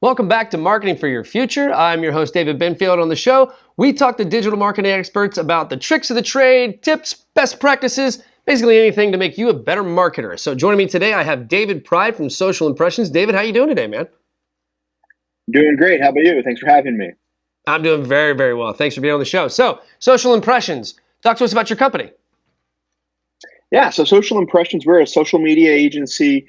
Welcome back to Marketing for Your Future. I'm your host, David Benfield. On the show, we talk to digital marketing experts about the tricks of the trade, tips, best practices, basically anything to make you a better marketer. So joining me today, I have David Pride from Social Impressions. David, how you doing today, man? Doing great. How about you? Thanks for having me. I'm doing very, very well. Thanks for being on the show. So, Social Impressions, talk to us about your company. Yeah, so Social Impressions, we're a social media agency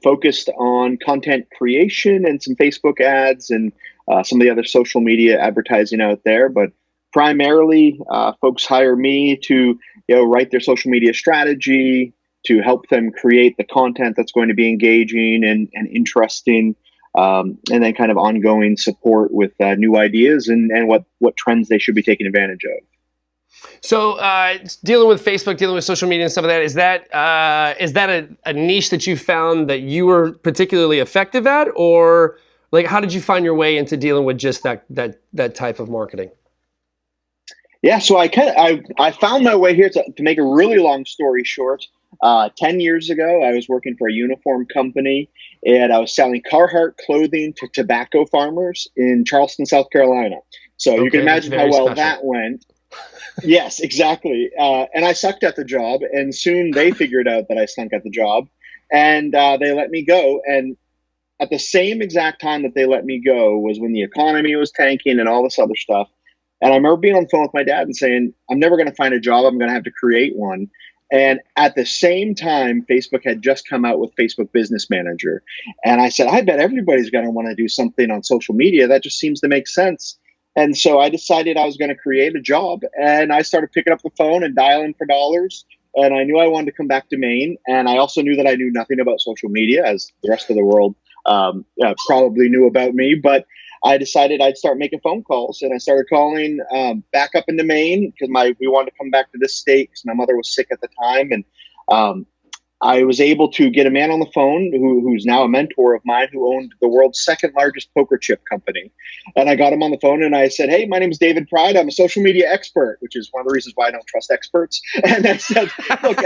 focused on content creation and some Facebook ads and some of the other social media advertising out there. But primarily, folks hire me to write their social media strategy, to help them create the content that's going to be engaging and interesting, and then kind of ongoing support with new ideas and what trends they should be taking advantage of. So, dealing with Facebook, dealing with social media and stuff like that, is that a niche that you found that you were particularly effective at, or like how did you find your way into dealing with just that type of marketing? Yeah, so I found my way here to make a really long story short. 10 years ago, I was working for a uniform company, and I was selling Carhartt clothing to tobacco farmers in Charleston, South Carolina. So you can imagine how well that went. Yes, exactly. And I sucked at the job, and soon they figured out that I stunk at the job, and they let me go. And at the same exact time that they let me go was when the economy was tanking and all this other stuff. And I remember being on the phone with my dad and saying, I'm never going to find a job. I'm going to have to create one. And at the same time, Facebook had just come out with Facebook Business Manager. And I said, I bet everybody's going to want to do something on social media. That just seems to make sense. And so I decided I was going to create a job, and I started picking up the phone and dialing for dollars. And I knew I wanted to come back to Maine. And I also knew that I knew nothing about social media, as the rest of the world probably knew about me. But I decided I'd start making phone calls, and I started calling back up into Maine because we wanted to come back to this state because my mother was sick at the time. And I was able to get a man on the phone who's now a mentor of mine, who owned the world's second largest poker chip company. And I got him on the phone and I said, hey, my name is David Pride. I'm a social media expert, which is one of the reasons why I don't trust experts. And I said, look,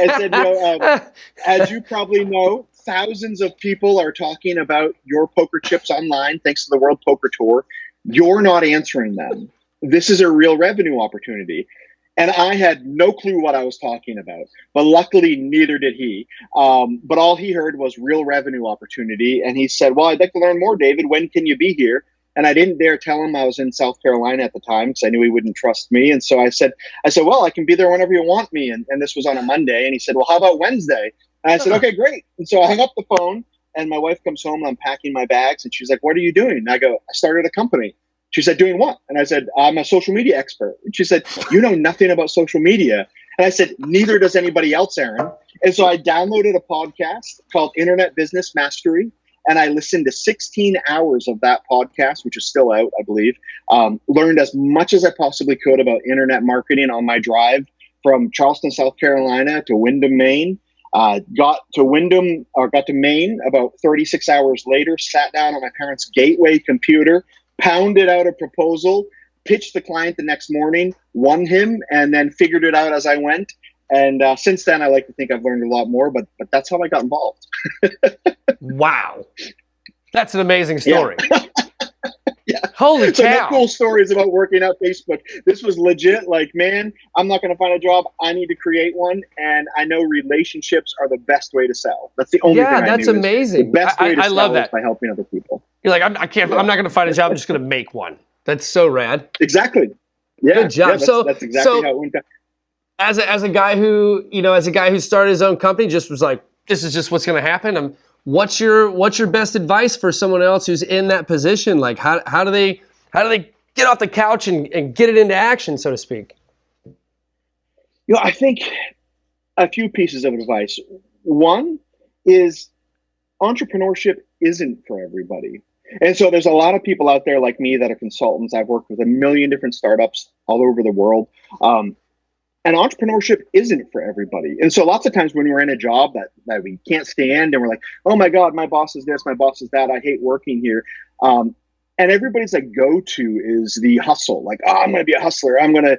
as you probably know, thousands of people are talking about your poker chips online, thanks to the World Poker Tour. You're not answering them. This is a real revenue opportunity. And I had no clue what I was talking about, but luckily neither did he. But all he heard was real revenue opportunity. And he said, well, I'd like to learn more, David. When can you be here? And I didn't dare tell him I was in South Carolina at the time because I knew he wouldn't trust me. And so I said, well, I can be there whenever you want me. And this was on a Monday. And he said, well, how about Wednesday? And I said, okay, great. And so I hung up the phone, and my wife comes home and I'm packing my bags. And she's like, what are you doing? And I go, I started a company. She said, doing what? And I said, I'm a social media expert. And she said, you know nothing about social media. And I said, neither does anybody else, Aaron. And so I downloaded a podcast called Internet Business Mastery. And I listened to 16 hours of that podcast, which is still out, I believe. Learned as much as I possibly could about internet marketing on my drive from Charleston, South Carolina to Windham, Maine. Got to Maine about 36 hours later, sat down on my parents' Gateway computer, pounded out a proposal, pitched the client the next morning, won him, and then figured it out as I went. And since then, I like to think I've learned a lot more, but that's how I got involved. Wow. That's an amazing story. Yeah. Yeah. Holy so cow. No cool stories about working at Facebook. This was legit. Like, man, I'm not going to find a job. I need to create one. And I know relationships are the best way to sell. That's the only thing I knew. Yeah, that's amazing. The best way to sell love that. is by helping other people. You're like, I'm not going to find a job. I'm just going to make one. That's so rad. Exactly. Yeah. Good job. Yeah, that's exactly how it went down. As a guy who started his own company, just was like, this is just what's going to happen. What's your best advice for someone else who's in that position? Like, how do they get off the couch and get it into action, so to speak? I think a few pieces of advice. One is entrepreneurship isn't for everybody. And so there's a lot of people out there like me that are consultants. I've worked with a million different startups all over the world. And entrepreneurship isn't for everybody. And so lots of times when we're in a job that we can't stand and we're like, oh my God, my boss is this, my boss is that, I hate working here. And everybody's like go-to is the hustle. Like, oh, I'm going to be a hustler. I'm going to,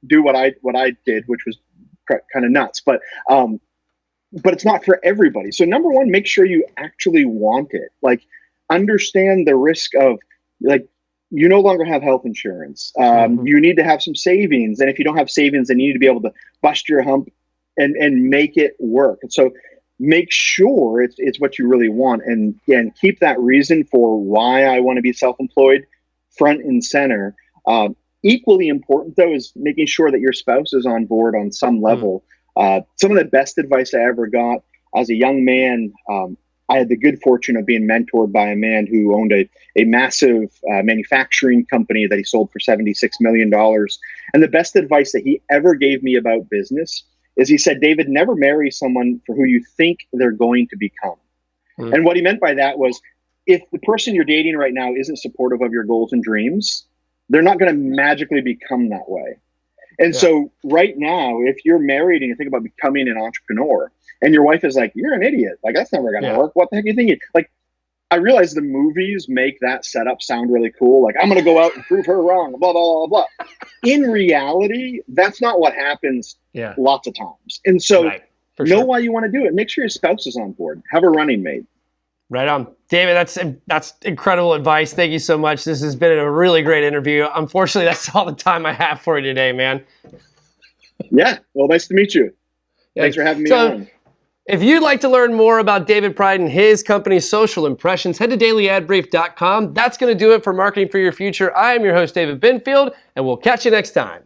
do what I did, which was kind of nuts. But it's not for everybody. So number one, make sure you actually want it. Like, understand the risk of, like, you no longer have health insurance. You need to have some savings. And if you don't have savings, then you need to be able to bust your hump and make it work. And so make sure it's what you really want, and keep that reason for why I want to be self-employed front and center. Equally important, though, is making sure that your spouse is on board on some level. Some of the best advice I ever got as a young man, I had the good fortune of being mentored by a man who owned a massive manufacturing company that he sold for $76 million. And the best advice that he ever gave me about business is he said, David, never marry someone for who you think they're going to become. And what he meant by that was, if the person you're dating right now isn't supportive of your goals and dreams, they're not going to magically become that way. And so right now, if you're married and you think about becoming an entrepreneur, and your wife is like, you're an idiot, like, that's never going to work. What the heck are you thinking? Like, I realize the movies make that setup sound really cool. Like, I'm going to go out and prove her wrong, blah, blah, blah, blah. In reality, that's not what happens lots of times. And so know why you want to do it. Make sure your spouse is on board. Have a running mate. Right on. David, that's incredible advice. Thank you so much. This has been a really great interview. Unfortunately, that's all the time I have for you today, man. Yeah. Well, nice to meet you. Thanks for having me on. If you'd like to learn more about David Pride and his company's social impressions, head to dailyadbrief.com. That's going to do it for Marketing for Your Future. I am your host, David Benfield, and we'll catch you next time.